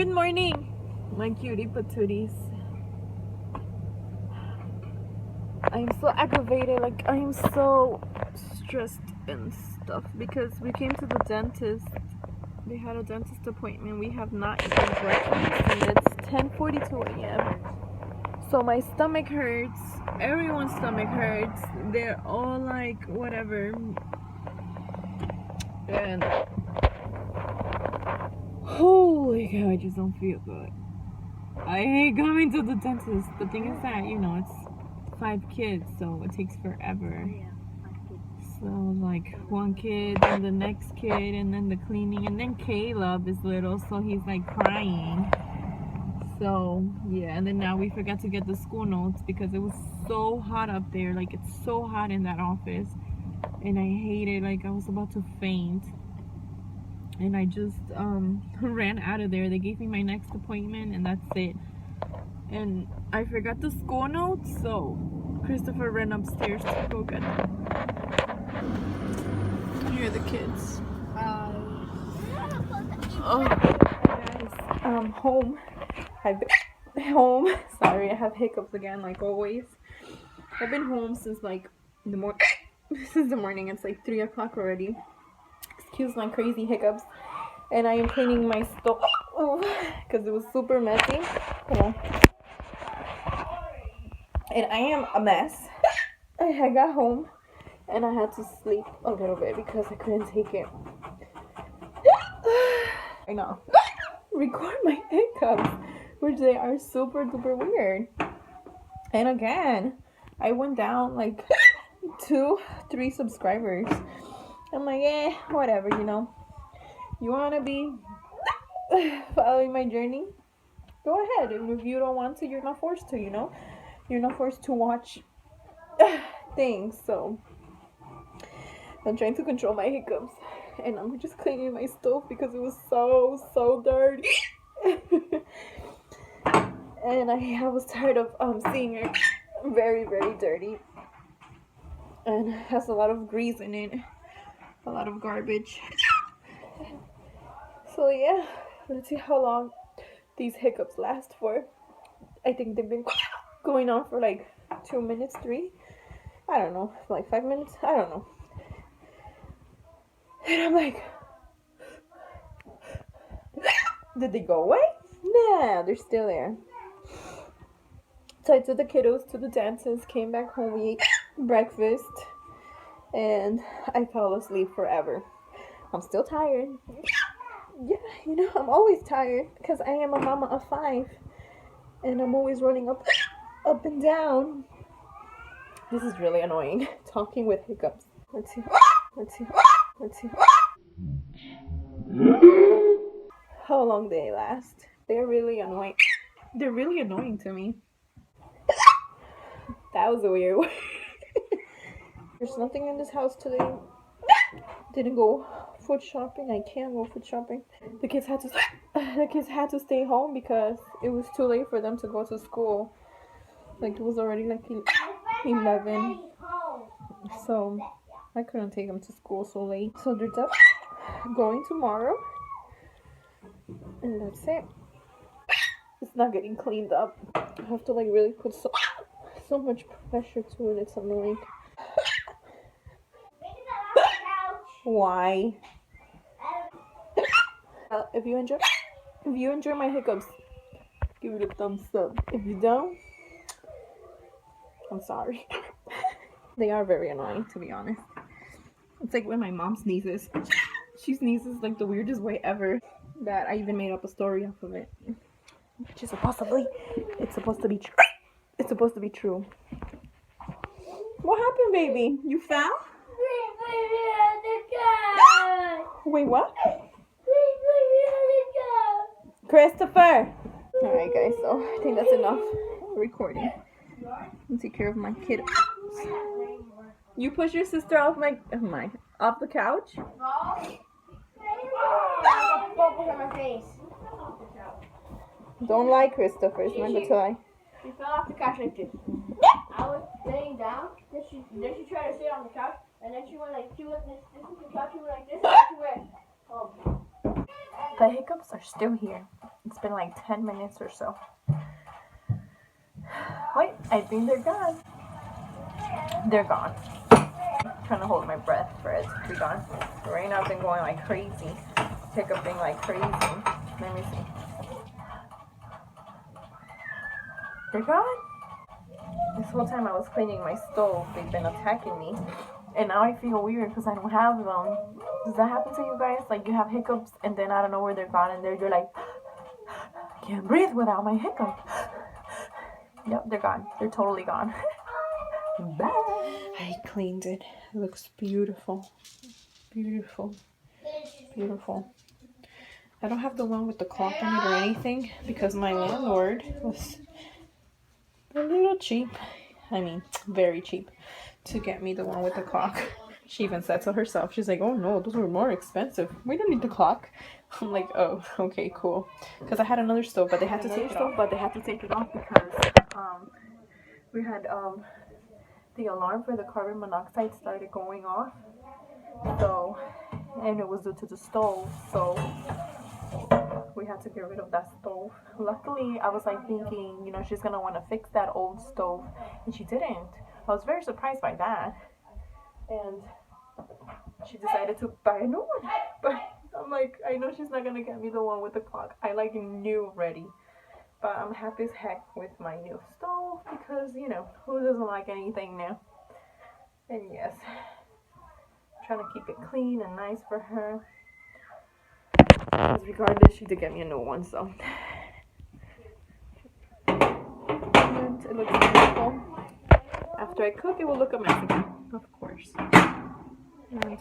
Good morning, my cutie patooties. I am so aggravated, like I am so stressed and stuff because we came to the dentist. They had a dentist appointment. We have not eaten breakfast and it's 10:42 a.m. So my stomach hurts. Everyone's stomach hurts. They're all like whatever. And holy cow, I just don't feel good. I hate going to the dentist. The thing is that, it's 5 kids, so it takes forever. So, like, one kid, and the next kid, and then the cleaning, and then Caleb is little, so he's, like, crying. So, yeah, and then now we forgot to get the school notes because it was so hot up there. Like, it's so hot in that office, and I hate it. Like, I was about to faint. And I just ran out of there. They gave me my next appointment and that's it. And I forgot the school notes, so Christopher ran upstairs to go get them. Here are the kids. Oh, guys, home. I've been home. Sorry, I have hiccups again, like always. I've been home since like the morning. It's like 3 o'clock already. Excuse my crazy hiccups. And I am cleaning my stove because it was super messy. And I am a mess. I got home and I had to sleep a little bit because I couldn't take it. I know. Record my hiccups, which they are super duper weird. And again, I went down like 2-3 subscribers. I'm like, whatever, You want to be following my journey? Go ahead. And if you don't want to, you're not forced to, You're not forced to watch things. So I'm trying to control my hiccups. And I'm just cleaning my stove because it was so dirty. And I was tired of seeing it very, very dirty. And it has a lot of grease in it. A lot of garbage. So yeah, let's see how long these hiccups last for. I think they've been going on for like 2 minutes, 3. I don't know, like 5 minutes. I don't know. And I'm like, did they go away? Nah, they're still there. So I took the kiddos to the dentist, came back home, we ate breakfast, and I fell asleep forever. I'm still tired. Yeah, I'm always tired because I am a mama of 5 and I'm always running up and down. This is really annoying, talking with hiccups. Let's see. How long they last. They're really annoying. They're really annoying to me. That was a weird one. There's nothing in this house today. Didn't go food shopping. I can't go food shopping. The kids had to stay home because it was too late for them to go to school. Like it was already like 11. So I couldn't take them to school so late. So they're going tomorrow. And that's it. It's not getting cleaned up. I have to like really put so much pressure to it. It's annoying. Why? If you enjoy my hiccups, give it a thumbs up. If you don't, I'm sorry. They are very annoying, to be honest. It's like when my mom sneezes. She sneezes like the weirdest way ever. That I even made up a story off of it. Which is it's supposed to be true. It's supposed to be true. What happened, baby? You fell? Wait, what? Christopher! Alright guys, so I think that's enough recording. I'll take care of my kid. You push your sister off off the couch? Don't lie, Christopher. It's not good to lie. She fell off the couch like this. I was laying down, then she tried to sit on the couch, and then she went like, this is the couch, she went like this, and she went, oh. The hiccups are still here. It's been like 10 minutes or so. Wait, I think they're gone. They're gone. I'm trying to hold my breath for it to be gone. Right now I've been going like crazy. Hiccuping like crazy. Let me see. They're gone. This whole time I was cleaning my stove, they've been attacking me. And now I feel weird because I don't have them. Does that happen to you guys? Like you have hiccups and then I don't know where they're gone and you're like, I can't breathe without my hiccup. Yep, they're gone. They're totally gone. Bye. I cleaned it. It looks beautiful. Beautiful. Beautiful. I don't have the one with the clock on it or anything because my landlord was a little cheap. I mean, very cheap to get me the one with the clock. She even said so herself. She's like, oh no, those were more expensive. We don't need the clock. I'm like, oh, okay, cool. Because I had another stove, but they had to take it off because we had the alarm for the carbon monoxide started going off. So, and it was due to the stove. So we had to get rid of that stove. Luckily, I was like thinking, you know, she's gonna want to fix that old stove, and she didn't. I was very surprised by that, and she decided to buy a new one. But I'm like, I know she's not gonna get me the one with the clock. I like new ready, but I'm happy as heck with my new stove because, you know, who doesn't like anything new? And yes, I'm trying to keep it clean and nice for her. Because regardless, she did get me a new one, so. And it looks beautiful. After I cook, it will look a mess again, of course. And